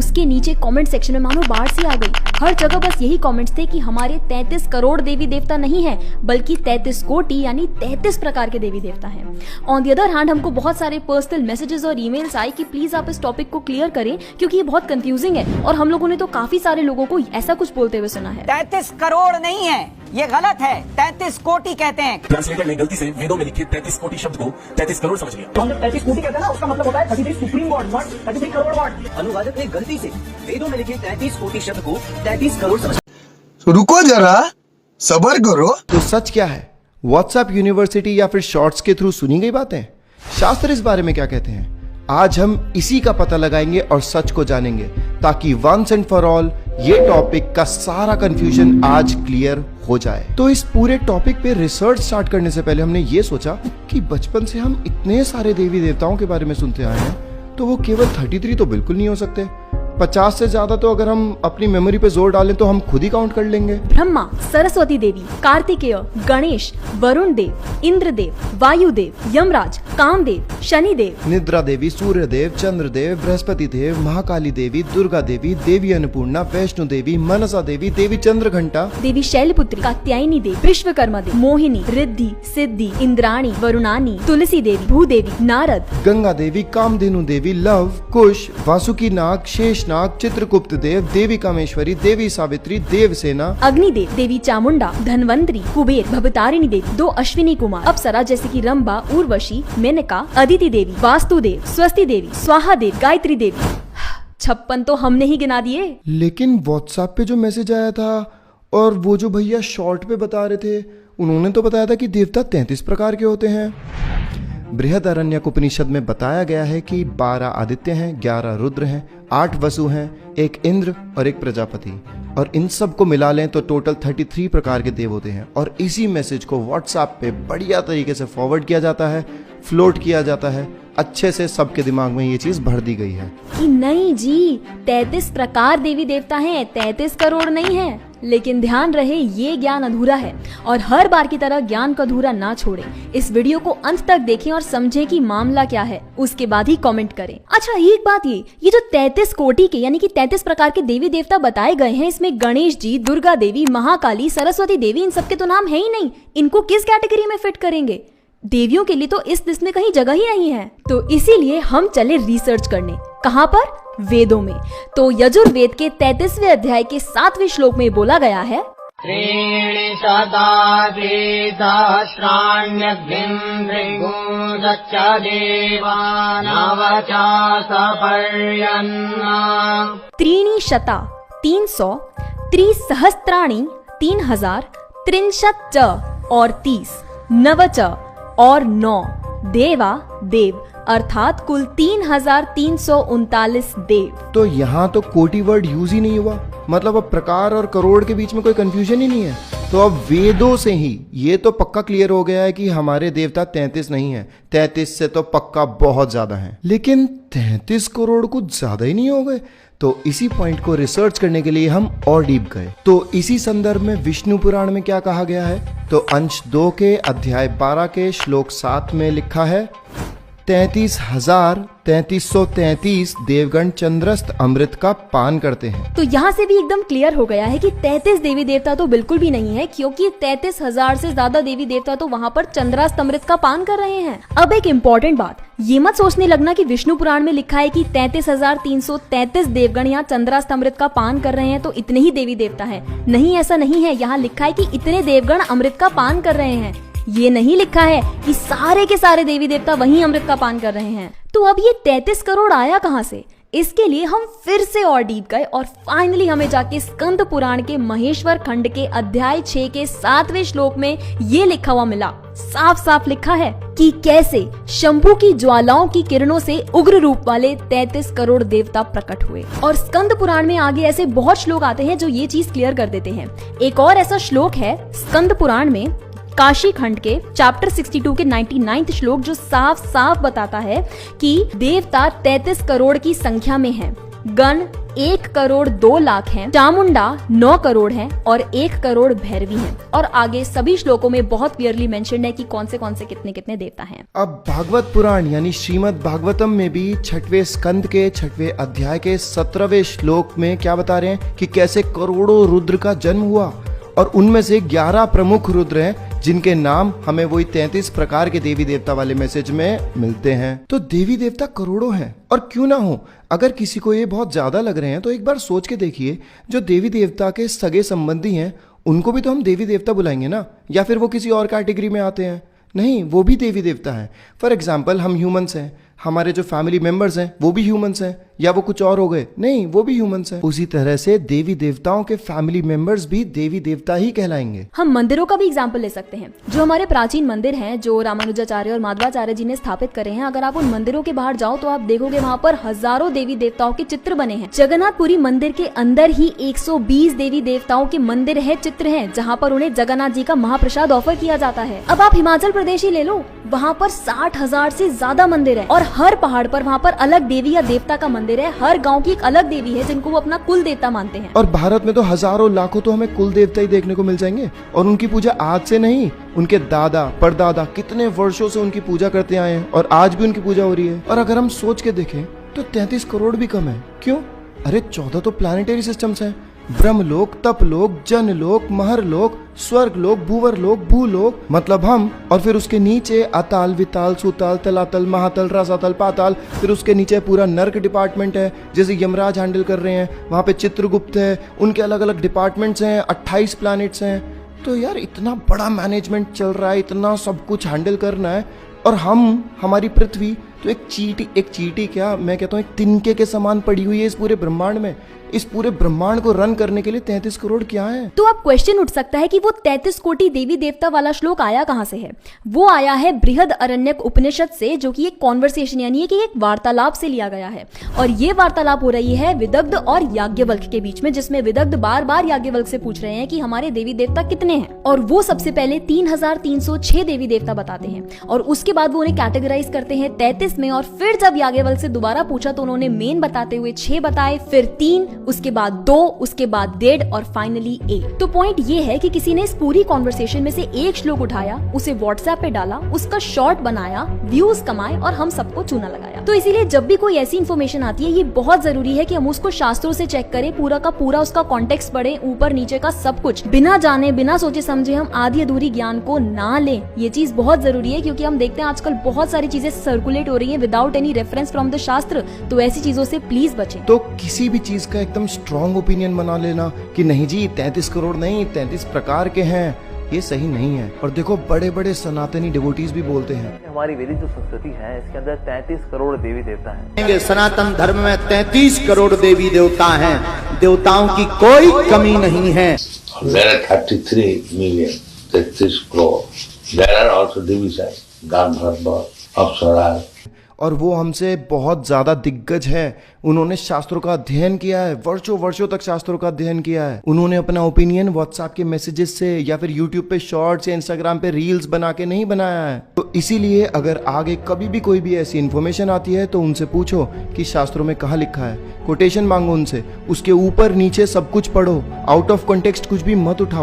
उसके नीचे comment section में मानो बाढ़ सी आ गई। हर जगह बस यही कमेंट्स थे कि हमारे 33 करोड़ देवी देवता नहीं है, बल्कि 33 कोटि यानी 33 प्रकार के देवी देवता हैं। ऑन द अदर हैंड हमको बहुत सारे पर्सनल मैसेजेस और ईमेल्स आए कि प्लीज आप इस टॉपिक को क्लियर करें क्योंकि ये बहुत कंफ्यूजिंग है, और हम लोगों ने तो काफी सारे लोगों को ऐसा कुछ बोलते हुए सुना है। 33 करोड़ नहीं है, ये गलत है, 33 कोटि कहते हैं। ट्रांसलेटर ने गलती से वेदों में लिखे 33 कोटि शब्द को 33 करोड़ समझ लिया। तो हम जब 33 कोटि कहते हैं ना, उसका मतलब होता है 33 supreme God, not 33 crore God. अनुवादक ने गलती से वेदों में लिखे 33 कोटि शब्द को 33 करोड़ समझ। तो रुको जरा, सब्र करो। तो सच क्या है? व्हाट्सएप यूनिवर्सिटी या फिर शॉर्ट्स के थ्रू सुनी गई बातें? शास्त्र इस बारे में क्या कहते हैं? आज हम इसी का पता लगाएंगे और सच को जानेंगे, ताकि वंस एंड फॉर ऑल ये टॉपिक का सारा कंफ्यूजन आज क्लियर हो जाए। तो इस पूरे टॉपिक पे रिसर्च स्टार्ट करने से पहले हमने ये सोचा कि बचपन से हम इतने सारे देवी देवताओं के बारे में सुनते आए हैं, तो वो केवल 33 तो बिल्कुल नहीं हो सकते। 50 से ज्यादा तो अगर हम अपनी मेमोरी पे जोर डालें तो हम खुद ही काउंट कर लेंगे। ब्रह्मा, सरस्वती देवी, कार्तिकेय, गणेश, वरुण देव, इंद्र देव, वायु देव, यमराज, कामदेव, शनि देव, निद्रा देवी, सूर्य देव, चंद्र देव, बृहस्पति देव, महाकाली देवी, दुर्गा देवी, देवी अन्नपूर्णा, वैष्णो देवी, मनसा देवी, देवी चंद्रघंटा, देवी शैलपुत्री, कात्यायनी देवी, विश्वकर्मा देवी, मोहिनी, रिद्धि, सिद्धि, इंद्राणी, वरुणानी, तुलसी देवी, भूदेवी, नारद, गंगा देवी, कामधेनु देवी, लव, कुश, वासुकी नाग, शेषनाग, चित्रगुप्त देव, देवी कामेश्वरी, देवी सावित्री, देवसेना, अग्निदेव, देवी चामुंडा, धनवंतरी, कुबेर, भवतारिणी देवी, 2 अश्विनी कुमार, अप्सरा जैसे कि रंभा, उर्वशी, मेनका, अदिति देवी, वास्तुदेव, स्वस्ति देवी, स्वाहा देवी, गायत्री देवी। 56 तो हमने ही गिना दिए। लेकिन व्हाट्सएप पे जो मैसेज आया था और वो जो भैया शॉर्ट पे बता रहे थे, उन्होंने तो बताया था कि देवता 33 प्रकार के होते हैं। बृहदारण्यक उपनिषद में बताया गया है कि 12 आदित्य हैं, 11 रुद्र हैं, 8 वसु हैं, 1 इंद्र और 1 प्रजापति, और इन सब को मिला लें तो टोटल 33 प्रकार के देव होते हैं। और इसी मैसेज को व्हाट्सएप पे बढ़िया तरीके से फॉरवर्ड किया जाता है, फ्लोट किया जाता है, अच्छे से सबके दिमाग में ये चीज भर दी गई है कि नहीं जी, 33 प्रकार देवी देवता हैं, 33 करोड़ नहीं है। लेकिन ध्यान रहे, ये ज्ञान अधूरा है, और हर बार की तरह ज्ञान को अधूरा ना छोड़ें। इस वीडियो को अंत तक देखें और समझें कि मामला क्या है, उसके बाद ही कमेंट करें। अच्छा, एक बात, ये जो 33 कोटि के यानी कि 33 प्रकार के देवी देवता बताए गए हैं, इसमें गणेश जी, दुर्गा देवी, महाकाली, सरस्वती देवी, इन सबके तो नाम है ही नहीं। इनको किस कैटेगरी में फिट करेंगे? देवियों के लिए तो इस लिस्ट में कहीं जगह ही नहीं है। तो इसीलिए हम चले रिसर्च करने। कहाँ पर? वेदों में। तो यजुर्वेद के 33वें अध्याय के 7वें श्लोक में बोला गया है, त्रीणि शता सहस्राण्यग्निं भृगुदच्च देवा नवचासपर्यन्ना। त्रीणि शता 300, त्रिसहस्त्राणि 3000, त्रिंशत् च और 30, नवच और 9, देवा देव, अर्थात कुल 3339 देव। तो यहाँ तो कोटि वर्ड यूज ही नहीं हुआ, मतलब अब प्रकार और करोड़ के बीच में कोई कंफ्यूजन ही नहीं है। तो अब वेदों से ही ये तो पक्का क्लियर हो गया है कि हमारे देवता 33 नहीं है, 33 से तो पक्का बहुत ज्यादा है। लेकिन 33 करोड़ कुछ ज्यादा ही नहीं हो गए? तो इसी पॉइंट को रिसर्च करने के लिए हम और डीप गए। तो इसी संदर्भ में विष्णु पुराण में क्या कहा गया है? तो अंश 2 के अध्याय 12 के श्लोक 7 में लिखा है, 33,3333 देवगण चंद्रस्थ अमृत का पान करते हैं। तो यहाँ से भी एकदम क्लियर हो गया है कि 33 देवी देवता तो बिल्कुल भी नहीं है, क्योंकि 33,000 से ज्यादा देवी देवता तो वहाँ पर चंद्रास्थ अमृत का पान कर रहे हैं। अब एक इम्पोर्टेंट बात, ये मत सोचने लगना कि विष्णु पुराण में लिखा है कि 33,333 देवगण यहाँ चंद्रास्थ अमृत का पान कर रहे हैं तो इतने ही देवी देवता है। नहीं, ऐसा नहीं है। यहाँ लिखा है कि इतने देवगण अमृत का पान कर रहे हैं। ये नहीं लिखा है कि सारे के सारे देवी देवता वही अमृत का पान कर रहे हैं। तो अब ये 33 करोड़ आया कहाँ से? इसके लिए हम फिर से और डीप गए और फाइनली हमें जाके स्कंद पुराण के महेश्वर खंड के अध्याय 6 के 7वें श्लोक में ये लिखा हुआ मिला। साफ साफ लिखा है कि कैसे शंभू की ज्वालाओं की किरणों से उग्र रूप वाले 33 करोड़ देवता प्रकट हुए। और स्कंद पुराण में आगे ऐसे बहुत श्लोक आते हैं जो ये चीज क्लियर कर देते हैं। एक और ऐसा श्लोक है स्कंद पुराण में काशी खंड के चैप्टर 62 के 99 श्लोक, जो साफ साफ बताता है कि देवता 33 करोड़ की संख्या में हैं। गण 1,02,00,000 हैं, चामुंडा 9 करोड़ हैं और 1 करोड़ भैरवी हैं। और आगे सभी श्लोकों में बहुत क्लियरली मेंशन्ड है कि कौन से कितने कितने देवता हैं। अब भागवत पुराण यानी श्रीमद् भागवतम में भी 6वें स्कंद के 6वें अध्याय के 17वें श्लोक में क्या बता रहे हैं कि कैसे करोड़ों रुद्र का जन्म हुआ और उनमें से 11 प्रमुख रुद्र हैं जिनके नाम हमें वही 33 प्रकार के देवी देवता वाले मैसेज में मिलते हैं। तो देवी देवता करोड़ों हैं और क्यों ना हो। अगर किसी को ये बहुत ज्यादा लग रहे हैं तो एक बार सोच के देखिए, जो देवी देवता के सगे संबंधी हैं उनको भी तो हम देवी देवता बुलाएंगे ना, या फिर वो किसी और कैटेगरी में आते हैं? नहीं, वो भी देवी देवता हैं। फॉर एग्जाम्पल हम ह्यूमंस हैं, हमारे जो फैमिली मेंबर्स हैं वो भी ह्यूमंस हैं, या वो कुछ और हो गए? नहीं, वो भी ह्यूमंस हैं। उसी तरह से देवी देवताओं के फैमिली मेंबर्स भी देवी देवता ही कहलाएंगे। हम मंदिरों का भी एग्जाम्पल ले सकते हैं। जो हमारे प्राचीन मंदिर हैं जो रामानुजाचार्य और माधवाचार्य जी ने स्थापित करे हैं, अगर आप उन मंदिरों के बाहर जाओ तो आप देखोगे वहाँ पर हजारों देवी देवताओं के चित्र बने हैं। जगन्नाथपुरी मंदिर के अंदर ही 120 देवी देवताओं के मंदिर है, चित्र हैं, जहाँ पर उन्हें जगन्नाथ जी का महाप्रसाद ऑफर किया जाता है। अब आप हिमाचल प्रदेश ही ले लो, वहाँ पर 60,000 से ज्यादा मंदिर है और हर पहाड़ पर वहाँ पर अलग देवी या देवता का मंदिर है। हर गांव की एक अलग देवी है जिनको वो अपना कुल देवता मानते हैं। और भारत में तो हजारों लाखों तो हमें कुल देवता ही देखने को मिल जाएंगे और उनकी पूजा आज से नहीं, उनके दादा परदादा कितने वर्षों से उनकी पूजा करते आए हैं और आज भी उनकी पूजा हो रही है। और अगर हम सोच के देखें तो 33 करोड़ भी कम है। क्यों? अरे 14 तो प्लानिटरी सिस्टम्स हैं, ब्रह्मलोक, तपलोक, जनलोक, महरलोक, स्वर्गलोक, भूवरलोक, भूलोक, मतलब हम, और फिर उसके नीचे अताल, विताल, सुताल, तलातल, महातल, रसातल, पाताल, फिर उसके नीचे पूरा नर्क डिपार्टमेंट है जैसे यमराज हैंडल कर रहे हैं, वहाँ पे चित्रगुप्त है, उनके अलग अलग डिपार्टमेंट्स हैं, 28 प्लैनेट्स हैं। तो यार इतना बड़ा मैनेजमेंट चल रहा है, इतना सब कुछ हैंडल करना है, और हमारी पृथ्वी तो एक चींटी क्या, मैं कहता हूँ एक तिनके के समान पड़ी हुई है इस पूरे ब्रह्मांड में। इस पूरे ब्रह्मांड को रन करने के लिए 33 करोड़ क्या है? तो अब क्वेश्चन उठ सकता है कि वो 33 कोटि देवी देवता वाला श्लोक आया कहाँ से है? वो आया है बृहद अरण्यक उपनिषद से, जो कि एक कॉन्वर्सेशन यानी कि एक वार्तालाप से लिया गया है। और ये वार्तालाप हो रही है विदग्ध और याज्ञवल्क्य के बीच में, जिसमें विदग्ध बार बार याज्ञवल्क्य से पूछ रहे हैं कि हमारे देवी देवता कितने हैं, और वो सबसे पहले 3,306 देवी देवता बताते हैं और उसके बाद वो उन्हें कैटेगराइज करते हैं 33 में। और फिर जब याज्ञवल्क्य से दोबारा पूछा तो उन्होंने मेन बताते हुए 6 बताए, फिर 3, उसके बाद 2, उसके बाद 1.5 और फाइनली 1। तो पॉइंट ये है कि किसी ने इस पूरी कॉन्वर्सेशन में से एक श्लोक उठाया, उसे व्हाट्सएप पे डाला, उसका शॉर्ट बनाया, व्यूज कमाए और हम सबको चूना लगाया। तो इसीलिए जब भी कोई ऐसी इन्फॉर्मेशन आती है, ये बहुत जरूरी है कि हम उसको शास्त्रों से चेक करें, पूरा का पूरा उसका कॉन्टेक्स्ट पढ़ें, ऊपर नीचे का सब कुछ, बिना जाने बिना सोचे समझे हम आधी अधूरी ज्ञान को ना लें। ये चीज बहुत जरूरी है क्योंकि हम देखते हैं आजकल बहुत सारी चीजें सर्कुलेट हो रही है without any reference from the शास्त्र। तो ऐसी चीजों से प्लीज बचें। तो किसी भी चीज का एकदम स्ट्रॉन्ग ओपिनियन बना लेना कि नहीं जी 33 करोड़ नहीं 33 प्रकार के हैं, ये सही नहीं है। और देखो बड़े बड़े सनातनी डिवोटीज भी बोलते हैं हमारी वैदिक जो संस्कृति है इसके अंदर 33 करोड़ देवी देवता हैं। सनातन धर्म में 33 करोड़ देवी देवता हैं, देवताओं की कोई कमी नहीं है। There are 33 million, 33 crore. There are also divisions, Gandharva, Apsara. और वो हमसे बहुत ज्यादा दिग्गज हैं। उन्होंने शास्त्रों का अध्ययन किया है, वर्षों वर्षों तक शास्त्रों का अध्ययन किया है। उन्होंने अपना ओपिनियन व्हाट्सएप के मैसेजेस से या फिर यूट्यूब पे शॉर्ट्स या इंस्टाग्राम पे रील्स बना के नहीं बनाया है। तो इसीलिए अगर आगे कभी भी कोई भी ऐसी इन्फॉर्मेशन आती है तो उनसे पूछो कि शास्त्रों में कहाँ लिखा है, कोटेशन मांगो उनसे, उसके ऊपर नीचे सब कुछ पढ़ो, आउट ऑफ कॉन्टेक्स्ट कुछ भी मत उठाओ।